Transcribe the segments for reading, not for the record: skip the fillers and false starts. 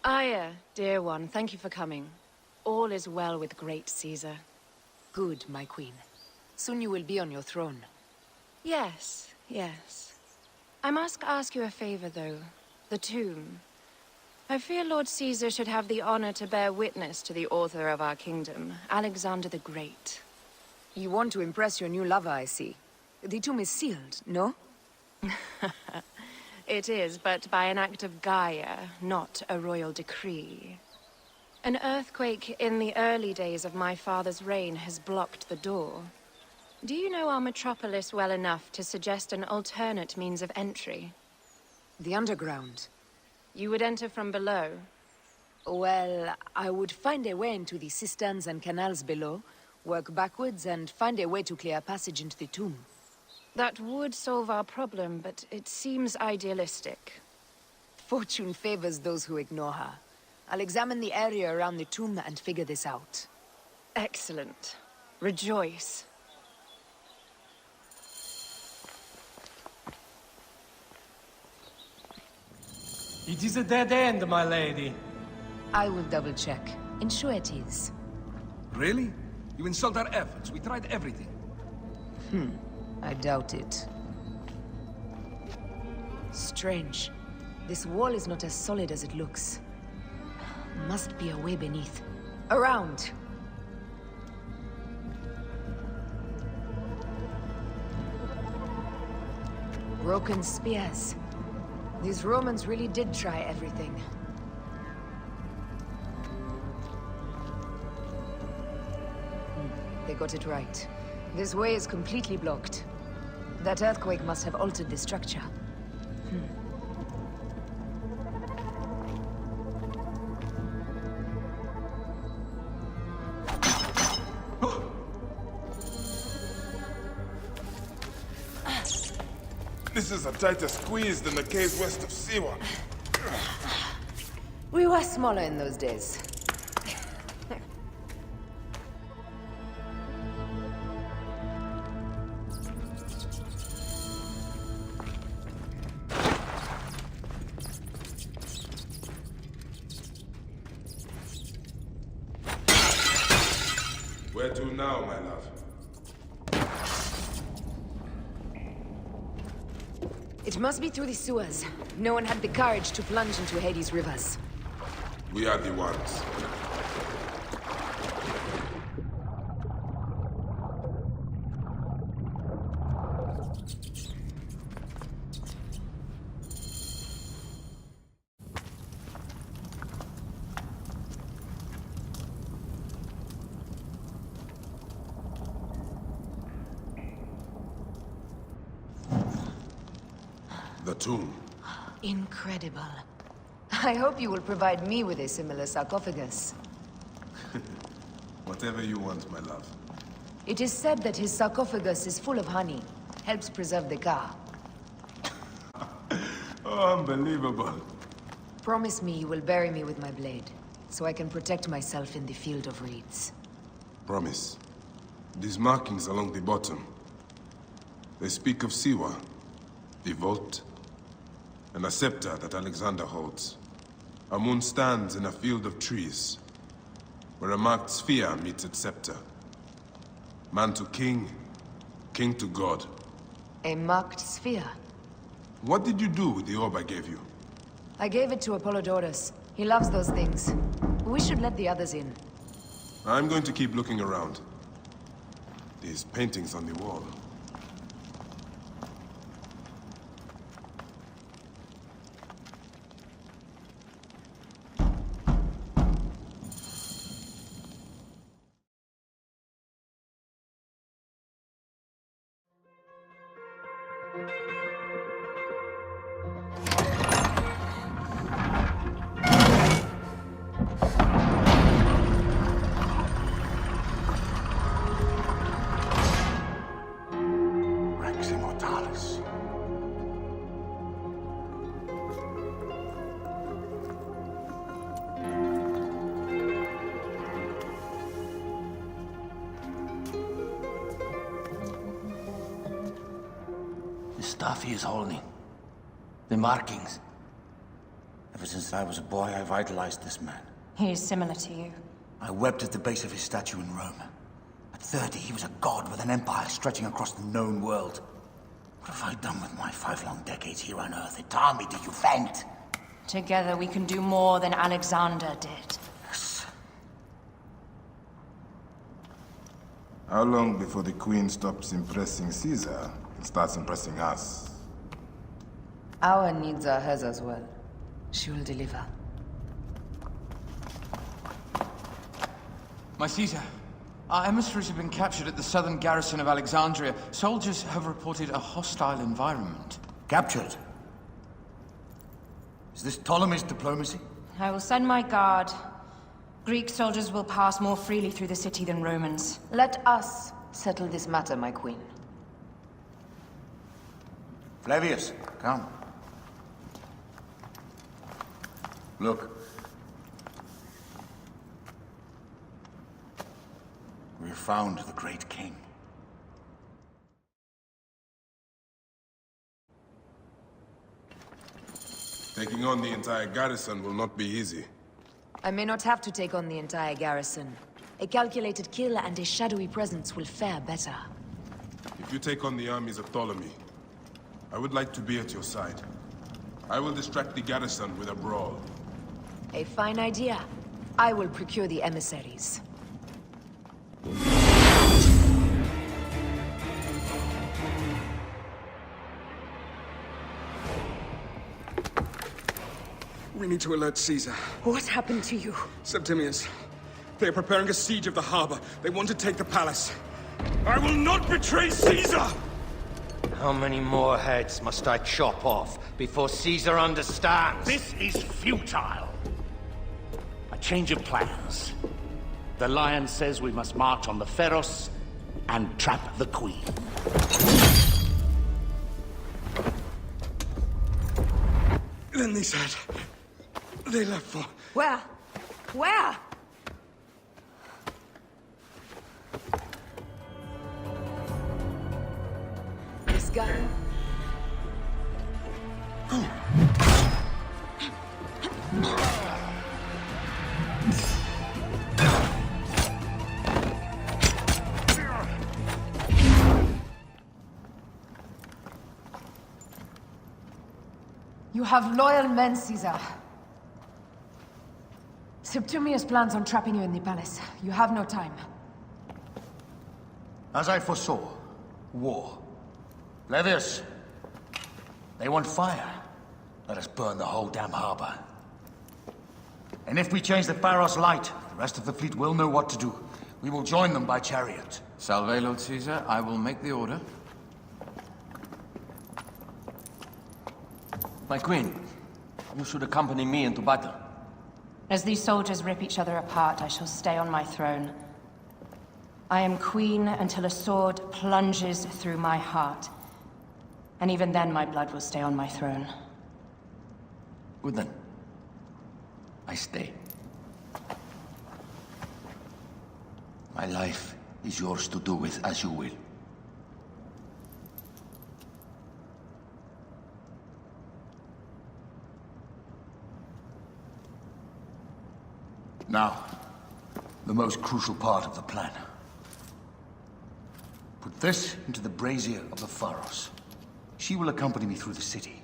Aya, dear one, thank you for coming. All is well with great Caesar. Good, my queen. Soon you will be on your throne. Yes, yes. I must ask you a favor, though. The tomb. I fear Lord Caesar should have the honor to bear witness to the author of our kingdom, Alexander the Great. You want to impress your new lover, I see. The tomb is sealed, no? It is, but by an act of Gaia, not a royal decree. An earthquake in the early days of my father's reign has blocked the door. Do you know our metropolis well enough to suggest an alternate means of entry? The underground. You would enter from below? Well, I would find a way into the cisterns and canals below, work backwards, and find a way to clear a passage into the tomb. That would solve our problem, but it seems idealistic. Fortune favors those who ignore her. I'll examine the area around the tomb and figure this out. Excellent. Rejoice. It is a dead end, my lady. I will double-check. Ensure it is. Really? You insult our efforts. We tried everything. I doubt it. Strange. This wall is not as solid as it looks. Must be a way beneath. Around! Broken spears. These Romans really did try everything. They got it right. This way is completely blocked. That earthquake must have altered the structure. This is a tighter squeeze than the caves west of Siwa. We were smaller in those days. Where to now, my love? It must be through the sewers. No one had the courage to plunge into Hades' rivers. We are the ones. The tomb. Incredible. I hope you will provide me with a similar sarcophagus. Whatever you want, my love. It is said that his sarcophagus is full of honey. Helps preserve the car. Oh, unbelievable. Promise me you will bury me with my blade, so I can protect myself in the field of reeds. Promise. These markings along the bottom. They speak of Siwa, the vault, and a scepter that Alexander holds. A moon stands in a field of trees, where a marked sphere meets its scepter. Man to king, king to god. A marked sphere. What did you do with the orb I gave you? I gave it to Apollodorus. He loves those things. We should let the others in. I'm going to keep looking around. These paintings on the wall. Stuff he is holding. The markings. Ever since I was a boy, I've idolized this man. He is similar to you. I wept at the base of his statue in Rome. At 30, he was a god with an empire stretching across the known world. What have I done with my 5 long decades here on Earth? Its army did you vent? Together we can do more than Alexander did. Yes. How long before the Queen stops impressing Caesar and starts impressing us? Our needs are hers as well. She will deliver. My Caesar, our emissaries have been captured at the southern garrison of Alexandria. Soldiers have reported a hostile environment. Captured? Is this Ptolemy's diplomacy? I will send my guard. Greek soldiers will pass more freely through the city than Romans. Let us settle this matter, my queen. Flavius, come. Look. We have found the great king. Taking on the entire garrison will not be easy. I may not have to take on the entire garrison. A calculated kill and a shadowy presence will fare better. If you take on the armies of Ptolemy, I would like to be at your side. I will distract the garrison with a brawl. A fine idea. I will procure the emissaries. We need to alert Caesar. What happened to you? Septimius. They are preparing a siege of the harbor. They want to take the palace. I will not betray Caesar! How many more heads must I chop off before Caesar understands? This is futile. A change of plans. The Lion says we must march on the Pharos and trap the Queen. Then they said... they left for... Where? Where? This guy? You have loyal men, Caesar. Septimius plans on trapping you in the palace. You have no time. As I foresaw, war. Flavius, they want fire. Let us burn the whole damn harbor. And if we change the Pharos light, the rest of the fleet will know what to do. We will join them by chariot. Salve, Lord Caesar. I will make the order. My queen, you should accompany me into battle. As these soldiers rip each other apart, I shall stay on my throne. I am queen until a sword plunges through my heart. And even then, my blood will stay on my throne. Good then. I stay. My life is yours to do with as you will. Now, the most crucial part of the plan. Put this into the brazier of the Pharos. She will accompany me through the city.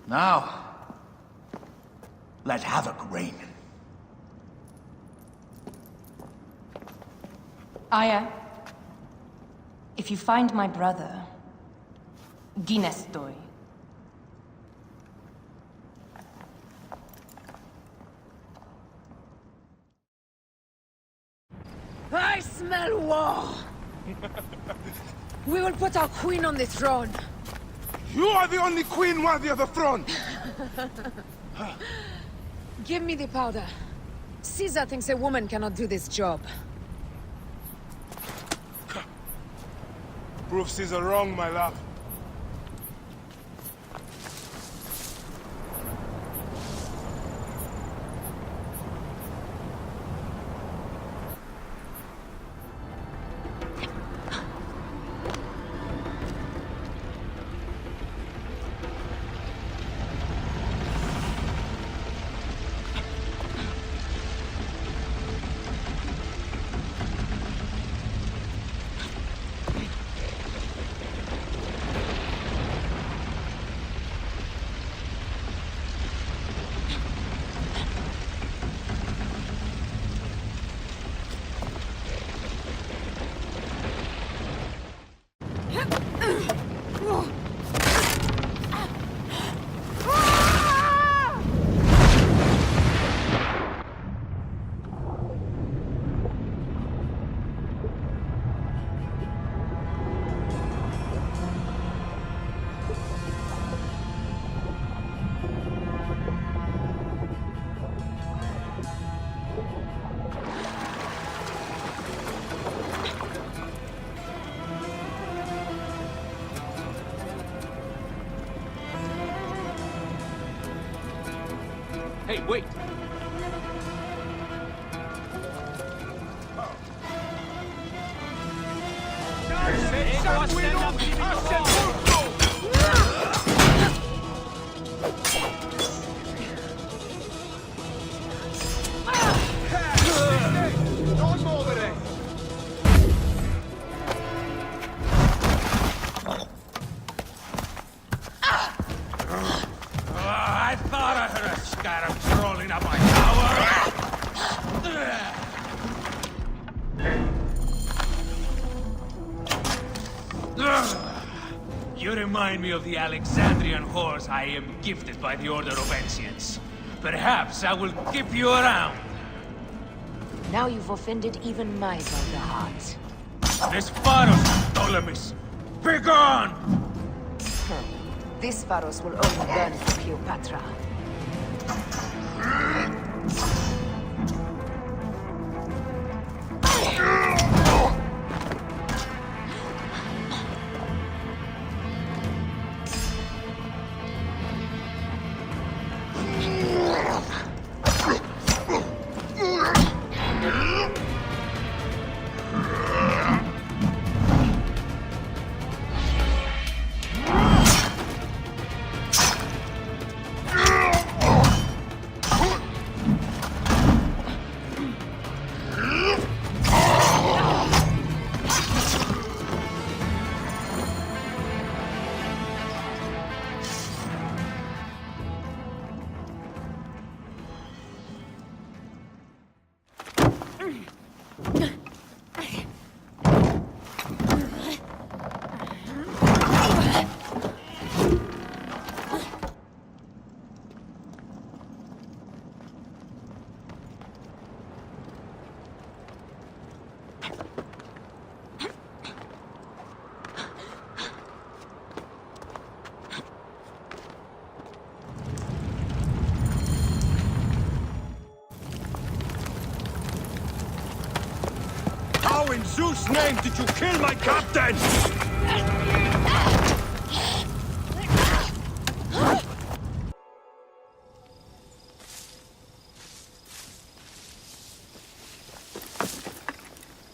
Now, let havoc reign. Aya, if you find my brother, Ginestoi. I smell war! We will put our queen on the throne. You are the only queen worthy of the throne! Give me the powder. Caesar thinks a woman cannot do this job. Prove Caesar wrong, my love. Hey, wait! I thought I heard a scarab crawling up my tower. You remind me of the Alexandrian horse I am gifted by the Order of Ancients. Perhaps I will keep you around. Now you've offended even my vulgar heart. This Pharos, Ptolemies! Begone! This Pharos will only burn for Cleopatra. How in Zeus' name did you kill my captain?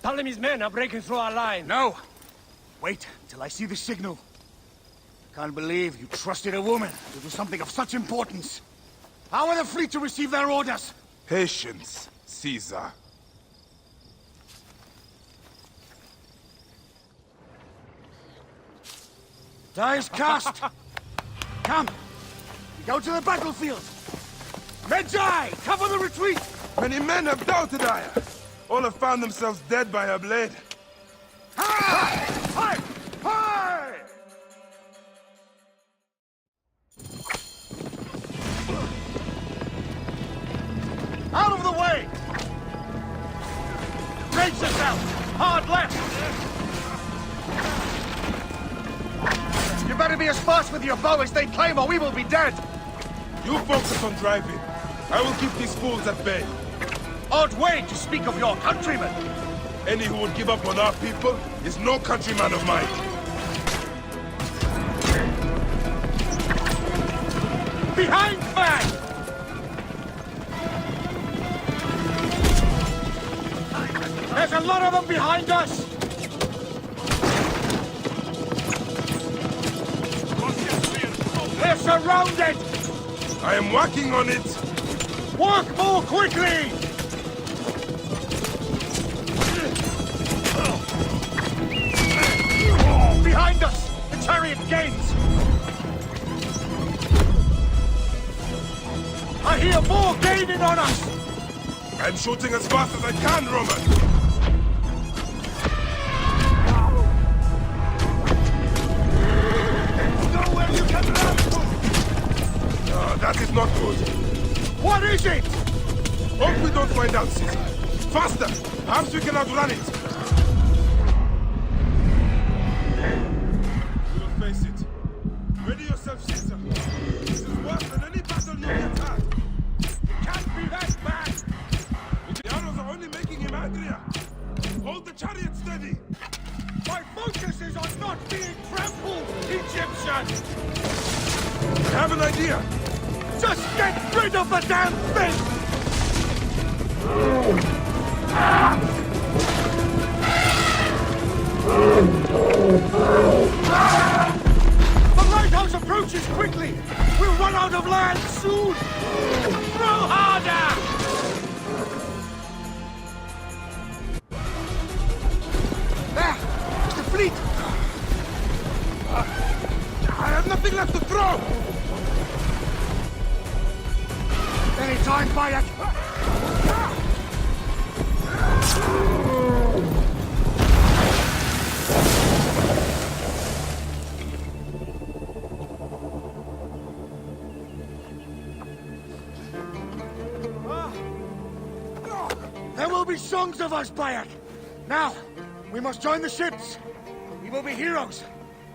Ptolemy's men are breaking through our line. No! Wait till I see the signal. Can't believe you trusted a woman to do something of such importance. How are the fleet to receive their orders? Patience, Caesar. Die is cast! Come! We go to the battlefield! Medjay! Cover the retreat! Many men have doubted Aya. All have found themselves dead by her blade. Hi! Hi! Hi! Out of the way! Brace yourself! Hard left! You better be as fast with your bow as they claim, or we will be dead! You focus on driving. I will keep these fools at bay. Odd way to speak of your countrymen! Any who would give up on our people is no countryman of mine. Behind man! There's a lot of them behind us! They're surrounded! I am working on it. Work more quickly! Behind us! The chariot gains! I hear more gaining on us! I'm shooting as fast as I can, Roman. That is not good. What is it? Hope we don't find out, Caesar. Faster! Perhaps we can outrun it. We will face it. Ready yourself, Caesar. This is worse than any battle you have had. It can't be that bad! The arrows are only making him angrier. Hold the chariot steady. My focus is on not being trampled, Egyptian! I have an idea. Just get rid of the damn thing! The lighthouse approaches quickly! We'll run out of land soon! Throw harder! There! It's the fleet! I have nothing left to throw! Any time, Bayek! There will be songs of us, Bayek! Now, we must join the ships! We will be heroes!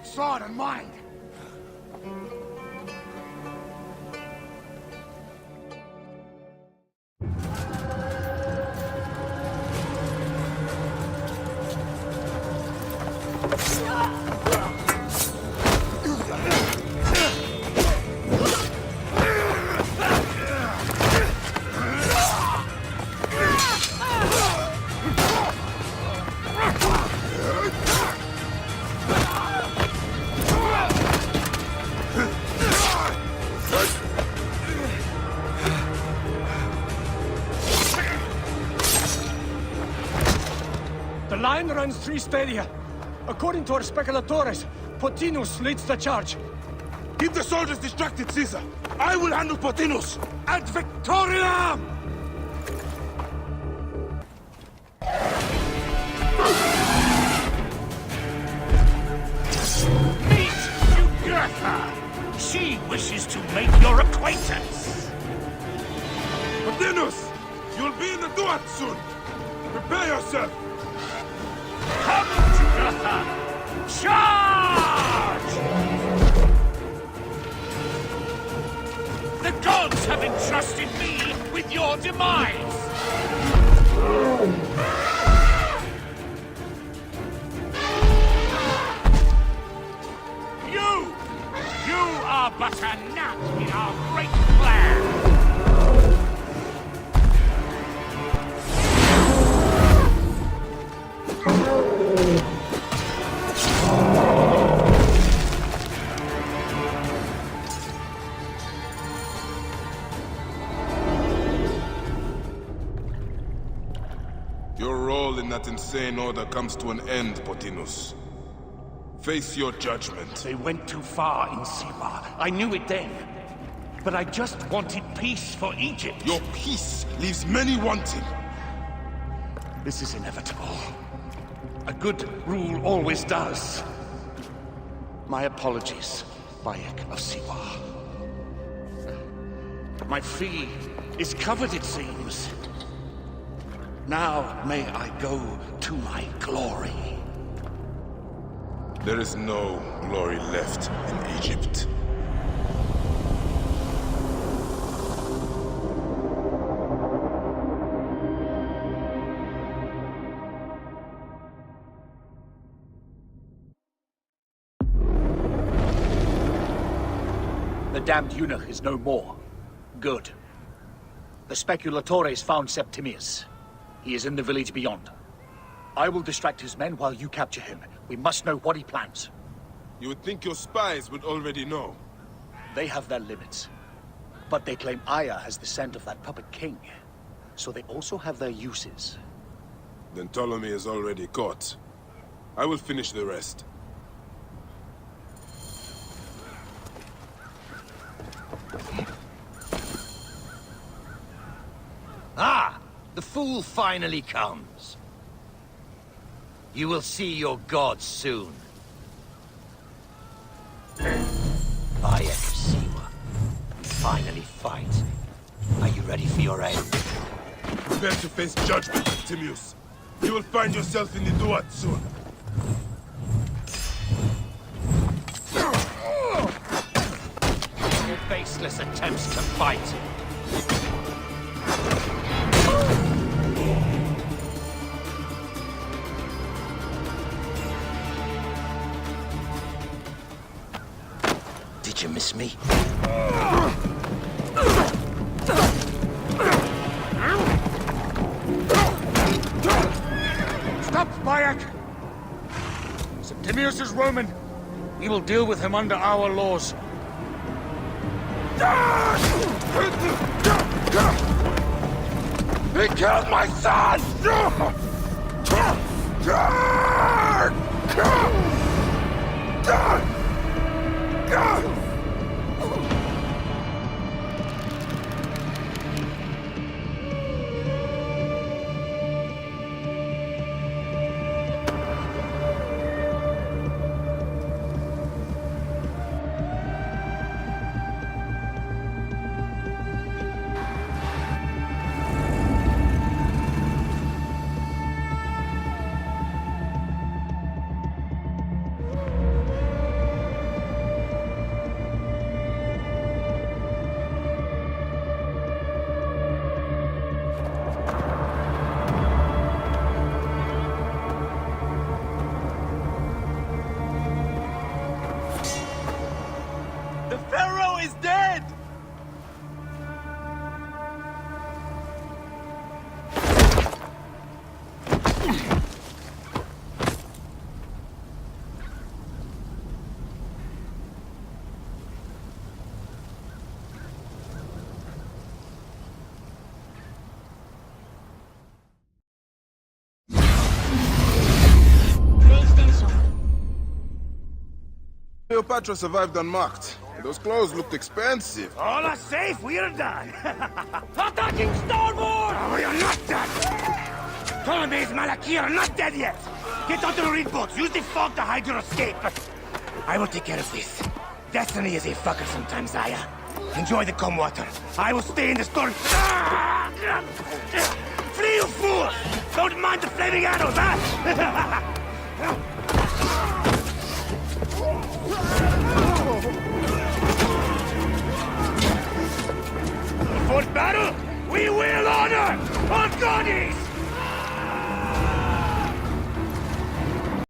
Sword and mind! The line runs 3 stadia. According to our speculatores, Potinus leads the charge. Keep the soldiers distracted, Caesar. I will handle Potinus. Ad Victoriam! Meet Jugurtha! She wishes to make your acquaintance! Potinus! You'll be in the Duat soon! Prepare yourself! Come, Jugurtha! Charge! The gods have entrusted me with your demise! You are but a gnat in our great plan! Your role in that insane order comes to an end, Potinus. Face your judgment. They went too far in Siwa. I knew it then. But I just wanted peace for Egypt. Your peace leaves many wanting. This is inevitable. A good rule always does. My apologies, Bayek of Siwa. My fee is covered, it seems. Now may I go to my glory. There is no glory left in Egypt. The damned eunuch is no more. Good. The speculatores found Septimius. He is in the village beyond. I will distract his men while you capture him. We must know what he plans. You would think your spies would already know. They have their limits. But they claim Aya has the scent of that puppet king. So they also have their uses. Then Ptolemy is already caught. I will finish the rest. Ah! The fool finally comes. You will see your gods soon. Bayek of Siwa. We finally fight. Are you ready for your end? Prepare to face judgment, Timius. You will find yourself in the Duat soon. Your baseless attempts to fight. Did you miss me? fierce as Roman. We will deal with him under our laws. He killed my son! The Pharaoh is dead! Cleopatra survived unmarked. Those clothes looked expensive. All are safe, we're done. Attacking starboard! Oh, you're not done! Ptolemy's Malaki are not dead yet! Get onto the reed boats, use the fog to hide your escape. I will take care of this. Destiny is a fucker sometimes, Aya. Enjoy the calm water. I will stay in the storm. Flee, you fools! Don't mind the flaming arrows, huh?